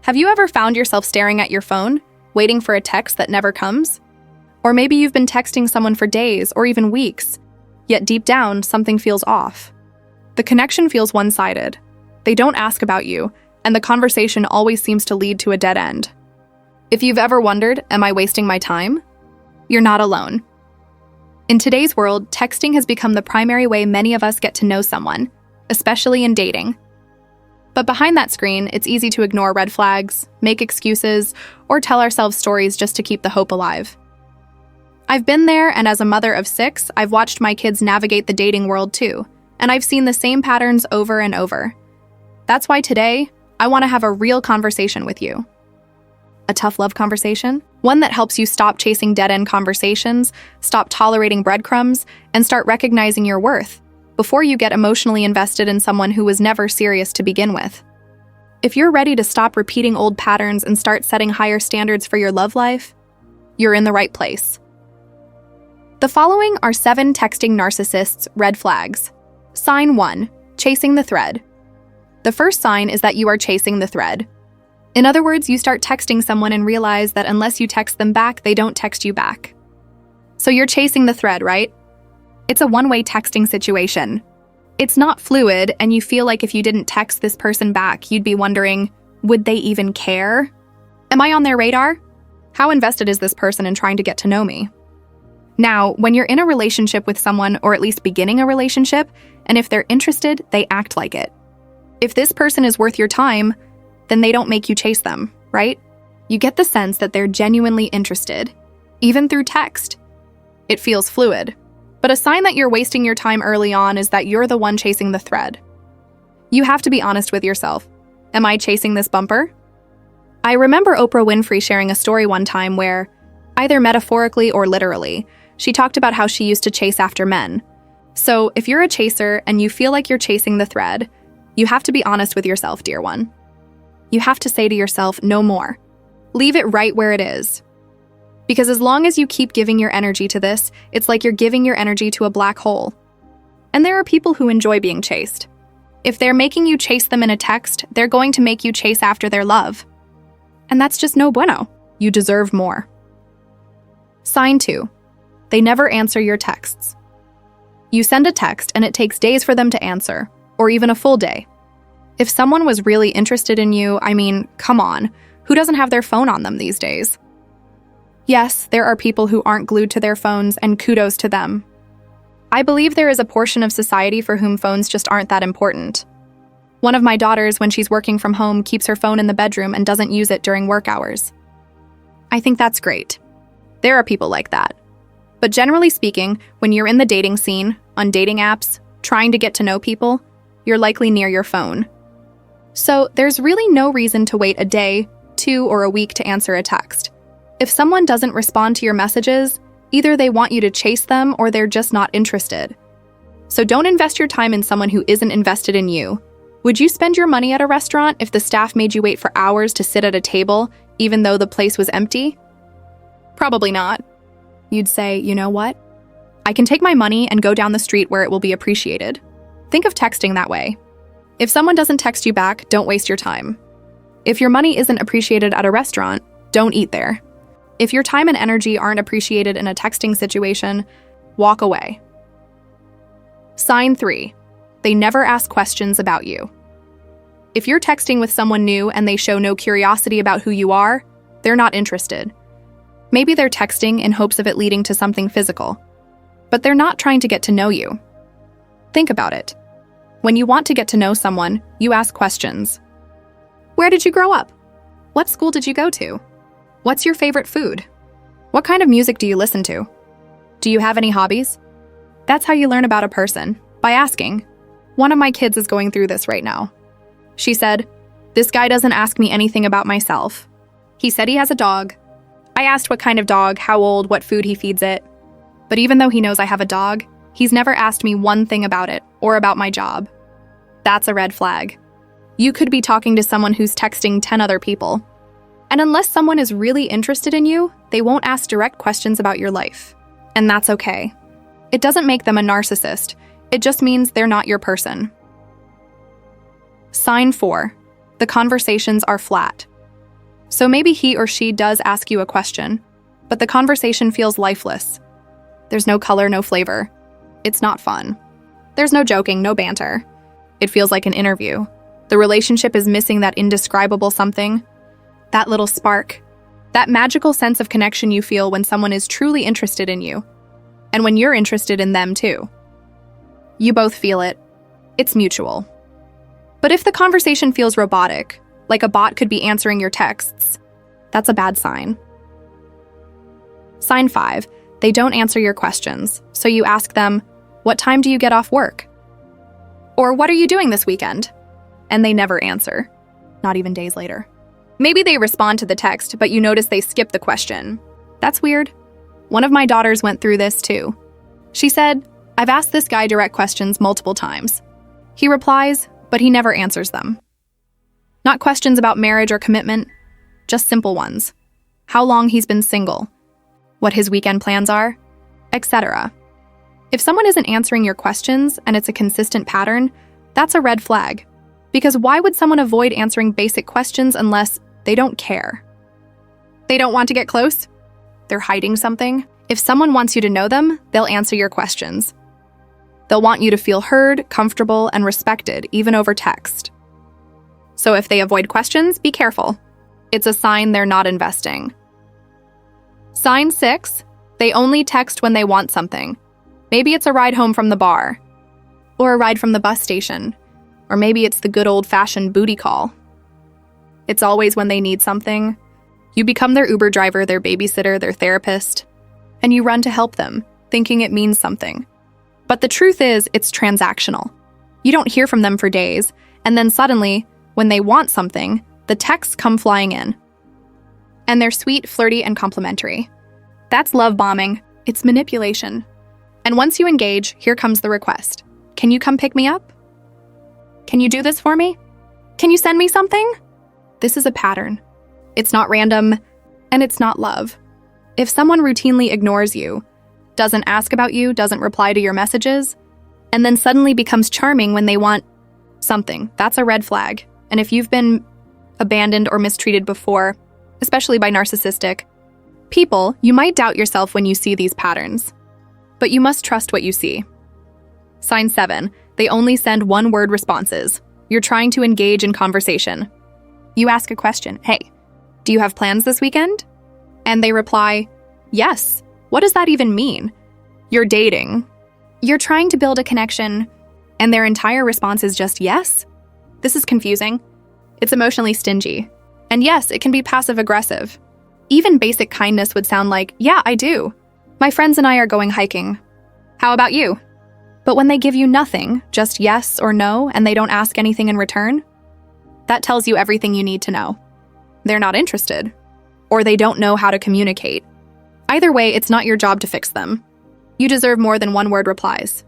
Have you ever found yourself staring at your phone, waiting for a text that never comes? Or maybe you've been texting someone for days or even weeks, yet deep down, something feels off. The connection feels one-sided. They don't ask about you, and the conversation always seems to lead to a dead end. If you've ever wondered, am I wasting my time? You're not alone. In today's world, texting has become the primary way many of us get to know someone, especially in dating. But behind that screen, it's easy to ignore red flags, make excuses, or tell ourselves stories just to keep the hope alive. I've been there, and as a mother of 6, I've watched my kids navigate the dating world too, and I've seen the same patterns over and over. That's why today, I want to have a real conversation with you. A tough love conversation? One that helps you stop chasing dead-end conversations, stop tolerating breadcrumbs, and start recognizing your worth before you get emotionally invested in someone who was never serious to begin with. If you're ready to stop repeating old patterns and start setting higher standards for your love life, you're in the right place. The following are 7 texting narcissists' red flags. Sign 1. Chasing the thread. The first sign is that you are chasing the thread. In other words, you start texting someone and realize that unless you text them back, they don't text you back. So you're chasing the thread, right? It's a one-way texting situation. It's not fluid, and you feel like if you didn't text this person back, you'd be wondering, would they even care? Am I on their radar? How invested is this person in trying to get to know me? Now, when you're in a relationship with someone, or at least beginning a relationship, and if they're interested, they act like it. If this person is worth your time, then they don't make you chase them, right? You get the sense that they're genuinely interested, even through text. It feels fluid. But a sign that you're wasting your time early on is that you're the one chasing the thread. You have to be honest with yourself. Am I chasing this bumper? I remember Oprah Winfrey sharing a story one time where, either metaphorically or literally, she talked about how she used to chase after men. So if you're a chaser and you feel like you're chasing the thread, you have to be honest with yourself, dear one. You have to say to yourself, no more. Leave it right where it is. Because as long as you keep giving your energy to this, it's like you're giving your energy to a black hole. And there are people who enjoy being chased. If they're making you chase them in a text, they're going to make you chase after their love. And that's just no bueno. You deserve more. Sign 2. They never answer your texts. You send a text and it takes days for them to answer, or even a full day. If someone was really interested in you, I mean, come on, who doesn't have their phone on them these days? Yes, there are people who aren't glued to their phones, and kudos to them. I believe there is a portion of society for whom phones just aren't that important. One of my daughters, when she's working from home, keeps her phone in the bedroom and doesn't use it during work hours. I think that's great. There are people like that. But generally speaking, when you're in the dating scene, on dating apps, trying to get to know people, you're likely near your phone. So there's really no reason to wait a day, 2, or a week to answer a text. If someone doesn't respond to your messages, either they want you to chase them or they're just not interested. So don't invest your time in someone who isn't invested in you. Would you spend your money at a restaurant if the staff made you wait for hours to sit at a table, even though the place was empty? Probably not. You'd say, you know what? I can take my money and go down the street where it will be appreciated. Think of texting that way. If someone doesn't text you back, don't waste your time. If your money isn't appreciated at a restaurant, don't eat there. If your time and energy aren't appreciated in a texting situation, walk away. Sign 3. They never ask questions about you. If you're texting with someone new and they show no curiosity about who you are, they're not interested. Maybe they're texting in hopes of it leading to something physical, but they're not trying to get to know you. Think about it. When you want to get to know someone, you ask questions. Where did you grow up? What school did you go to? What's your favorite food? What kind of music do you listen to? Do you have any hobbies? That's how you learn about a person, by asking. One of my kids is going through this right now. She said, "This guy doesn't ask me anything about myself. He said he has a dog. I asked what kind of dog, how old, what food he feeds it. But even though he knows I have a dog, he's never asked me one thing about it or about my job." That's a red flag. You could be talking to someone who's texting 10 other people. And unless someone is really interested in you, they won't ask direct questions about your life. And that's okay. It doesn't make them a narcissist. It just means they're not your person. Sign 4. The conversations are flat. So maybe he or she does ask you a question, but the conversation feels lifeless. There's no color, no flavor. It's not fun. There's no joking, no banter. It feels like an interview. The relationship is missing that indescribable something, that little spark, that magical sense of connection you feel when someone is truly interested in you, and when you're interested in them too. You both feel it. It's mutual. But if the conversation feels robotic, like a bot could be answering your texts, that's a bad sign. Sign 5, they don't answer your questions, so you ask them, "What time do you get off work?" Or "What are you doing this weekend?" And they never answer, not even days later. Maybe they respond to the text, but you notice they skip the question. That's weird. One of my daughters went through this too. She said, "I've asked this guy direct questions multiple times. He replies, but he never answers them." Not questions about marriage or commitment, just simple ones. How long he's been single, what his weekend plans are, etc. If someone isn't answering your questions and it's a consistent pattern, that's a red flag. Because why would someone avoid answering basic questions unless they don't care? They don't want to get close? They're hiding something? If someone wants you to know them, they'll answer your questions. They'll want you to feel heard, comfortable, and respected, even over text. So if they avoid questions, be careful. It's a sign they're not investing. Sign 6, they only text when they want something. Maybe it's a ride home from the bar, or a ride from the bus station, or maybe it's the good old-fashioned booty call. It's always when they need something. You become their Uber driver, their babysitter, their therapist, and you run to help them, thinking it means something. But the truth is, it's transactional. You don't hear from them for days, and then suddenly, when they want something, the texts come flying in. And they're sweet, flirty, and complimentary. That's love bombing. It's manipulation. And once you engage, here comes the request. Can you come pick me up? Can you do this for me? Can you send me something? This is a pattern. It's not random, and it's not love. If someone routinely ignores you, doesn't ask about you, doesn't reply to your messages, and then suddenly becomes charming when they want something, that's a red flag. And if you've been abandoned or mistreated before, especially by narcissistic people, you might doubt yourself when you see these patterns. But you must trust what you see. Sign 7, they only send one-word responses. You're trying to engage in conversation. You ask a question, "Hey, do you have plans this weekend?" And they reply, "Yes." What does that even mean? You're dating. You're trying to build a connection, and their entire response is just yes? This is confusing. It's emotionally stingy. And yes, it can be passive-aggressive. Even basic kindness would sound like, "Yeah, I do. My friends and I are going hiking. How about you?" But when they give you nothing, just yes or no, and they don't ask anything in return, that tells you everything you need to know. They're not interested, or they don't know how to communicate. Either way, it's not your job to fix them. You deserve more than one-word replies.